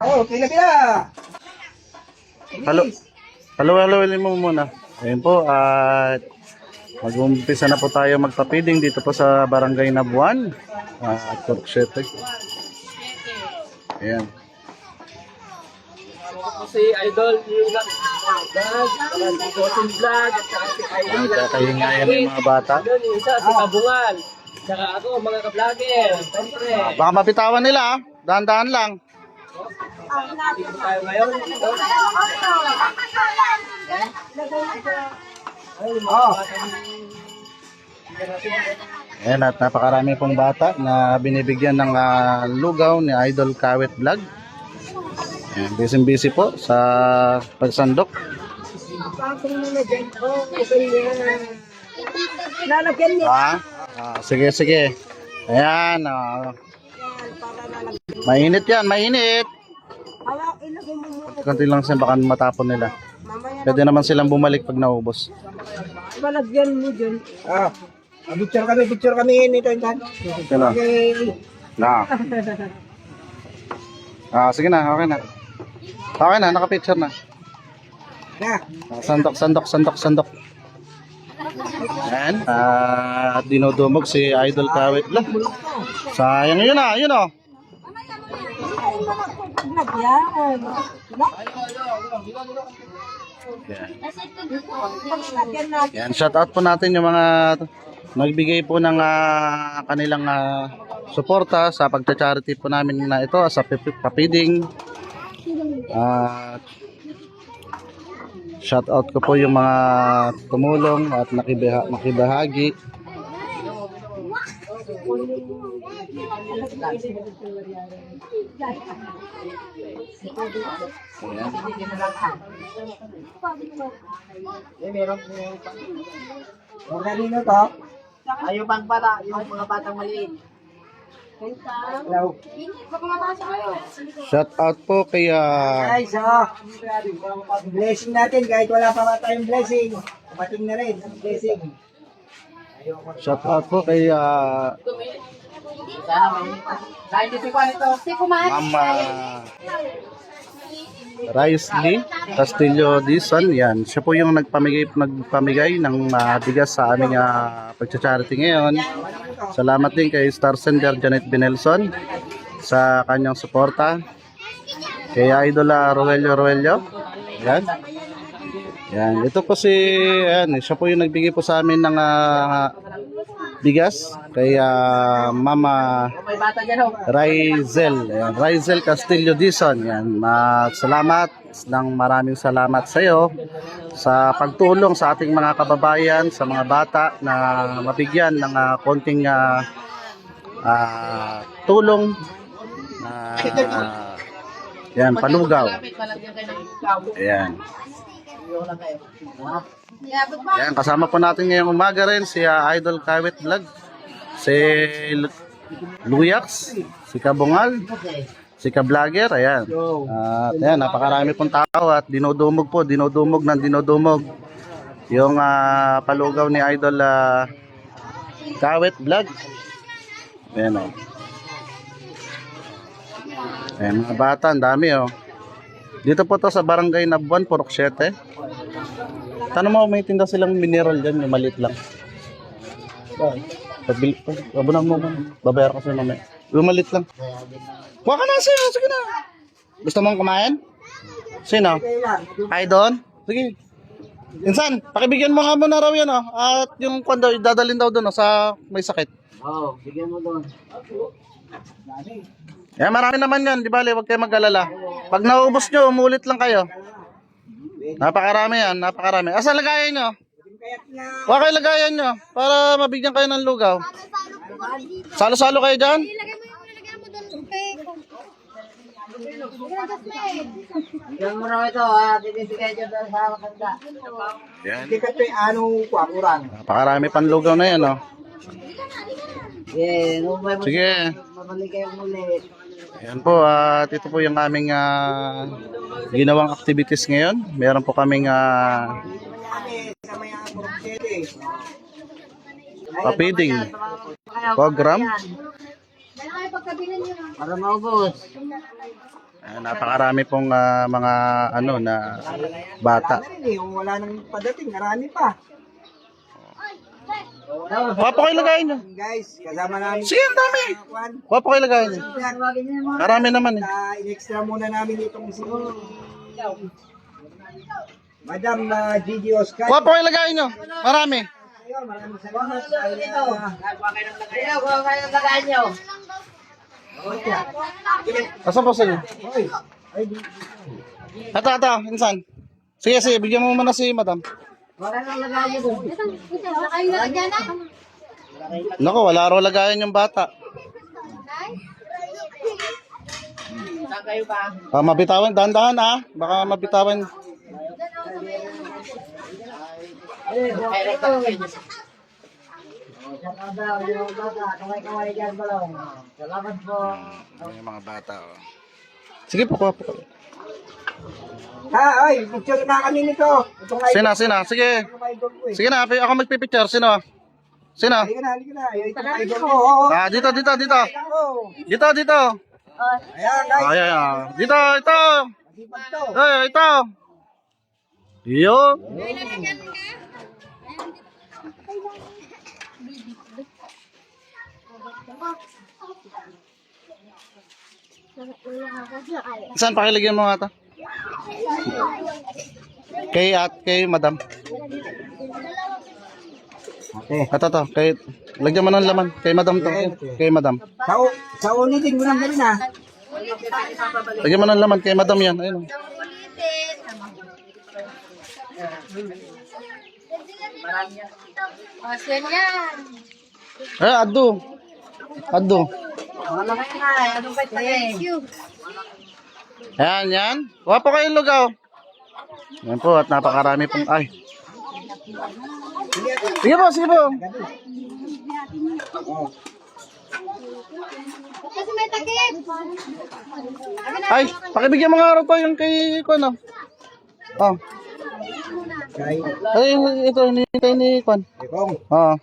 Oh, pila-pila. Halo. Halo, mo muna. Ayun po, at mag-umpisa na po tayo magpapiding dito po sa Barangay Nabuan. At Porksete. Ayan. Si Idol Vlog, si Bossing Vlog, at saka si Idol Vlog. Nagkakahingayan ng mga bata. Yung isa, si Kabungan. Saka ako, mga ka-vlogger. Siyempre. Baka mapitawan nila, dahan-dahan lang. Dito tayo ngayon. Ayan, at napakarami pong bata na binibigyan ng lugaw ni Idol Kawit Vlog. Ayan, busy po sa pagsandok. Sige, sige. Ayan. Mainit yan, mainit. Kunti lang siya, baka matapon nila. Pwede naman silang bumalik pag naubos. Malagyan mo dyan. Picture kami nito. Kailan? Na. Sige na, okay na. Okay na, naka-picture na. Sandok. Ayan. At dinudumog si Idol Kawit lang. Sayang yun yun o. Yan, shout out po natin yung mga nagbigay po ng kanilang suporta sa pagcha-charity po namin na ito sa papiding. Shout out ko po yung mga tumulong at makibahagi. Kanino to? Ayaw pang bata, yung mga batang maliit. Hello. Shout out po kay Ay, so, blessing natin kahit wala pa tayong blessing. Pating na rin ang blessing. shout out po kay Mama Raisley Castillo Dizon. Yan, siya po yung nagpamigay ng bigas sa aming pagcha-charity ngayon. Salamat din kay Star Sender Janet Binelson sa kanyang suporta. Kay Idol Roelio. Yan. Yan, ito po si siya po yung nagbigay po sa amin ng bigas kay Mama Raizel Castillo Dizon. Yan, maraming salamat sa iyo sa pagtulong sa ating mga kababayan, sa mga bata na mabigyan ng konting tulong yan, palugaw. Ayan. Yan, kasama po natin ngayong umaga rin si Idol Kawit Vlog, si Luyax, si Kabungal, si Ka-Vlogger. Ayan. At ayan, napakarami pong tao at dinudumog yung palugaw ni Idol Kawit Vlog. Ayan o. Ayan, mga bata, ang dami o. Dito po to sa Barangay Nabuan, Porksete. Tanong mo, may tinda silang mineral dyan, yung maliit lang. Abunan mo, babayar ko sa'yo mamaya. Yung maliit lang. Huwag ka na, sige na. Gusto mong kumain? Sino? Ay, doon? Sige. Insan, pakibigyan mo nga muna raw yan, oh. At yung kwando, dadalhin daw doon, oh, sa may sakit. Oo, bigyan mo doon. Eh, marami naman yan, di bale, huwag kayo mag-alala. Pag naubos nyo, umulit lang kayo. Napakarami yan, napakarami. Asa lagayan nyo? Huwag kayo lagayan nyo, para mabigyan kayo ng lugaw. Salo-salo kayo dyan? Bigyan mo na ito, ha? Bibigay dyan sa makanda. Yan. Hindi ka ito anong kwapuran. Napakarami pang lugaw na yan, oh. Yeah, Sige. mabalik kayo muli. Ayan po, at ito po yung aming ginawang activities ngayon. Meron po kaming papiding program. Para maubos. Napakarami pong mga ano na bata. Wala na rin eh. Kung wala nang padating, marami pa. Papa kayo lagayin nyo. Guys, kasama namin. Sige, ang dami. Kwan. Papa kayo lagayin nyo. Karami naman eh. In-extra muna namin itong si Madam Gigi Oscar. Papa kayo lagayin nyo. Marami. Ayun, maraming salamat. Asan po sa'yo? Ito, insan. Sige, bigyan mo muna si madam. Naku, wala raw lagayan yung bata. Mabitawan, dahan-dahan baka mabitawan. Salamat po. Yung mga bata. Sige po, kuha po. Ay, picture na kami nito. Itong Sina. Sige. Sige na, ako magpipicture. Sino? Halika na. Itong idol ko. Oo. Dito. Oo. Dito. Ayan, guys. Ayan. Dito, ito. Masipag to. Ito. Yo. Saan pakilagyan mo nga ito? Kay madam. Okay. Ito. Lagyan mo ng laman. Kay madam to. Kay madam. Sa ulitin mo lang gawin ha. Lagyan mo ng laman. Kay madam yan. Ayun. Ado. Yan. Huwag po kayong lugaw. Yan po, at napakarami pong, ay. Sige po. Kasi may takip. Ay, pakibigyan mo nga rin to yung kay, ano. Oh. Kay Ay, ito, kay ni Kwan. Kong. Oo.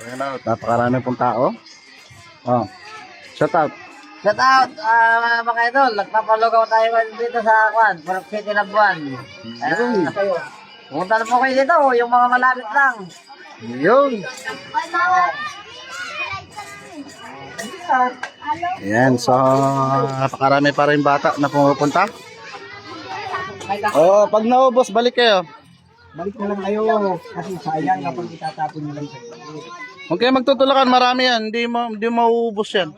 Ayan na, napakarami pong tao. Oh. Shout out. Shout out, mga idol. Nagpapalugaw tayo dito sa Kwan, Parok City, Labuan. Pumunta na po kayo dito, yung mga malapit lang. Yun. Ayan, so napakarami pa rin bata na pumupunta. Oh, pag naubos, balik kayo. Balik na lang kayo. Kasi sayang kapag itatapon nyo lang sa iyo. Huwag kayo magtutulakan, marami yan. Hindi mauubos yan.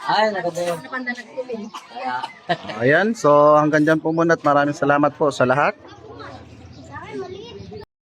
Ay, naganda yun. Ayan, so hanggang dyan po muna at maraming salamat po sa lahat.